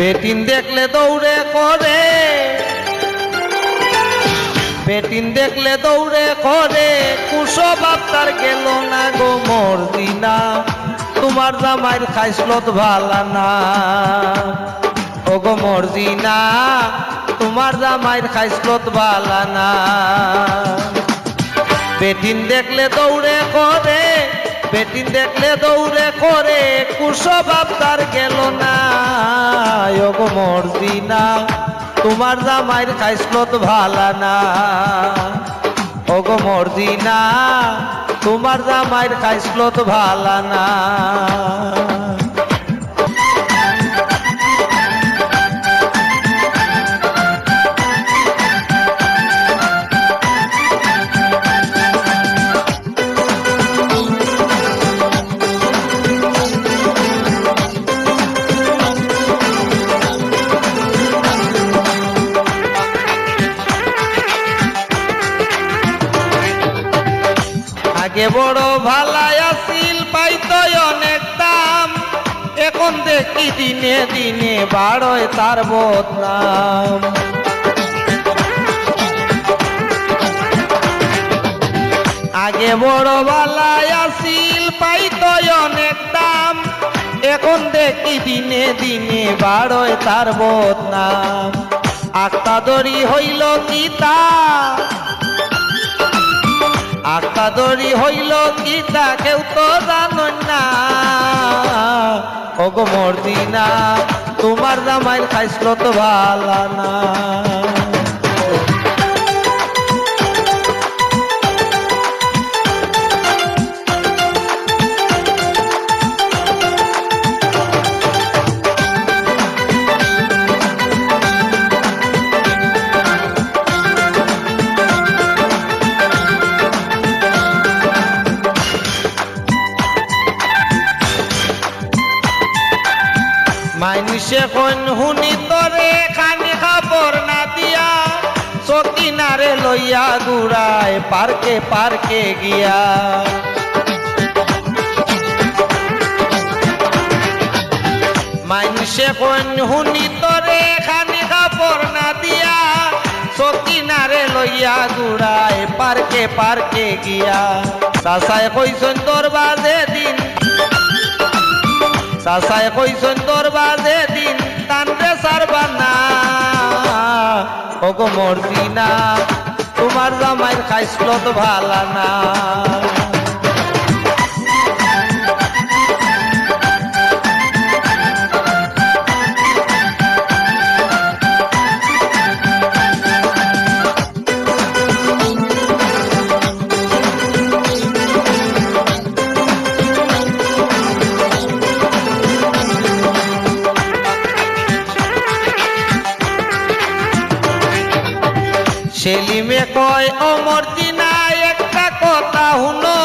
বেটিন দেখলে দৌড়ে করে, বেটিন দেখলে দৌড়ে করে, কুশো বাপ্তার গেল না গো মর্জিনা, তোমার জামাইর খাইসলত ভালা না। ও গো মর্জিনা, তোমার জামাইর খাইসলত ভালা না। বেটিন দেখলে দৌড়ে করে, বেটিন দেখলে দৌড়ে করে, কুশো বাপ্তার গেল না। ও গো মর্জিনা, তোমার জামাইর খাইসলত ভালা না। ও গো মর্জিনা, তোমার জামাইর খাইসলত ভালা না। আগে বড় ভালাই আছিল, পাইতো অনেক দাম, এখন দেখি দিনে দিনে বাড়য় তার বদনাম। আগে বড় ভালাই আছিল, পাইতো অনেক দাম, এখন দেখি দিনে দিনে বাড়য় তার বদনাম। আক্তা দড়ি হইল কিতা, আক্তা দড়ি হইল কিতা কেউ তো জানন না। ও গো মর্জিনা, তোমার জামাইর খাইসলত ভালা না। মাইনিসে কোন হুনি তরে খানি খাবর না দিয়া, সকিনারে লইয়া ঘুরায় পার্কে পার্কে গিয়া। মাইনিসে কোন হুনি তরে খানি খাবর না দিয়া, সকিনারে লইয়া ঘুরায় পার্কে পার্কে গিয়া। চাচায় কইছেন দরবাজে দিন, চাচায় কইছেন দরবাজে দিন, তানরে সারবা না। ও গো মর্জিনা, তোমার জামাইর খাইসলত ভালা না। সেলিমে কয় ও মর্জিনা, একটা কথা হুনো,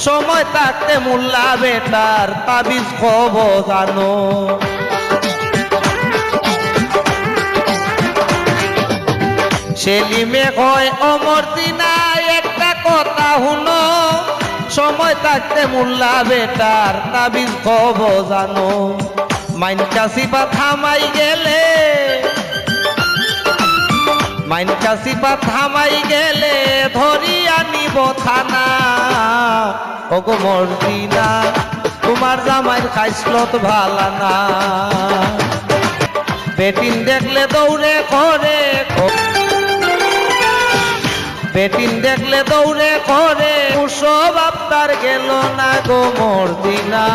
সময় থাকতে মোল্লা বেটার তাবিজ খবর জানো। সেলিমে কয় ও মর্জিনা, একটা কথা হুনো, সময় থাকতে মোল্লা বেটার তাবিজ খবর জানো। মাইনকা সিপা থামাই গেলে, মাইনকা সিপা থামাই গেলে ধরিয়া নিব থানা। ও গো মর্জিনা, তোমার জামাইর খাইসলত ভালা না। বেটিন দেখলে দৌড়ে করে, বেটিন দেখলে দৌড়ে করে, কুশো বাপ্তার গেল না গো মর্জিনা,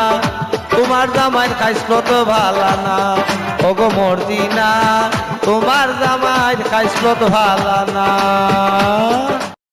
তোমার জামাইর খাইসলত ভালা না। ও গো মর্জিনা, তোমার জামাইর খাইসলত ভালা না।